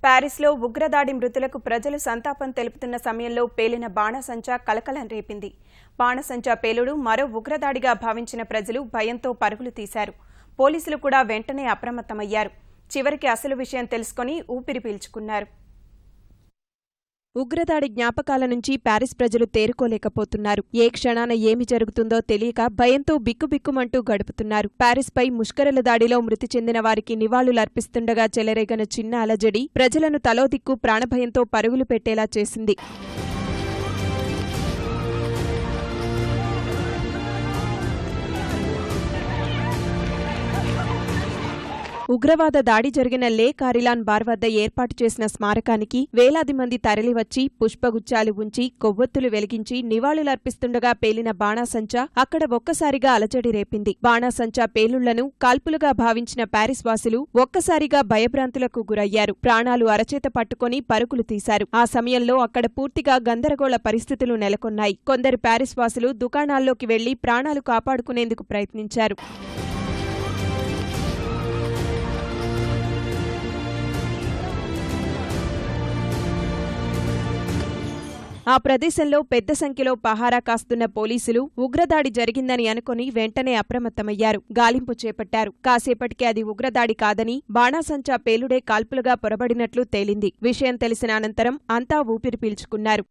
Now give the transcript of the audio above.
ప్యారిస్లో ఉగ్రదాడి మృతులకు ప్రజలు సంతాపం తెలుపుతున్న సమయంలో పేలిన బాణసంచా కలకలం రేపింది. బాణసంచా పేలుడు మరో ఉగ్రదాడిగా భావించిన ప్రజలు భయంతో పరుగులు తీశారు. పోలీసులు కూడా వెంటనే అప్రమత్తమయ్యారు. చివరికి అసలు విషయం తెలుసుకొని ఊపిరి పీల్చుకున్నారు. ఉగ్రదాడి జ్ఞాపకాల నుంచి ప్యారిస్ ప్రజలు తేరుకోలేకపోతున్నారు. ఏ క్షణాన ఏమి జరుగుతుందో తెలియక భయంతో బిక్కుబిక్కుమంటూ గడుపుతున్నారు. ప్యారిస్పై ముష్కరుల దాడిలో మృతి చెందిన వారికి నివాళులర్పిస్తుండగా చెలరేగన చిన్న అలజడి ప్రజలను తలోదిక్కు ప్రాణభయంతో పరుగులు పెట్టేలా చేసింది. ఉగ్రవాద దాడి జరిగిన లే కారిలాన్ బార్ వద్ద ఏర్పాటు చేసిన స్మారకానికి వేలాది మంది తరలివచ్చి పుష్పగుచ్చాలు ఉంచి కొవ్వొత్తులు వెలిగించి నివాళులర్పిస్తుండగా పేలిన బాణాసంచా అక్కడ ఒక్కసారిగా అలజడి రేపింది. బాణాసంచా పేలుళ్లను కాల్పులుగా భావించిన ప్యారిస్ వాసులు ఒక్కసారిగా భయభ్రాంతులకు గురయ్యారు. ప్రాణాలు అరచేత పట్టుకుని పరుగులు తీశారు. ఆ సమయంలో అక్కడ పూర్తిగా గందరగోళ పరిస్థితులు నెలకొన్నాయి. కొందరు ప్యారిస్ వాసులు దుకాణాల్లోకి వెళ్లి ప్రాణాలు కాపాడుకునేందుకు ప్రయత్నించారు. ఆ ప్రదేశంలో పెద్ద సంఖ్యలో పహారా కాస్తున్న పోలీసులు ఉగ్రదాడి జరిగిందని అనుకుని వెంటనే అప్రమత్తమయ్యారు. గాలింపు చేపట్టారు. కాసేపటికి అది ఉగ్రదాడి కాదని బాణాసంచా పేలుడే కాల్పులుగా పొరబడినట్లు తేలింది. విషయం తెలిసిన అనంతరం అంతా ఊపిరి పీల్చుకున్నారు.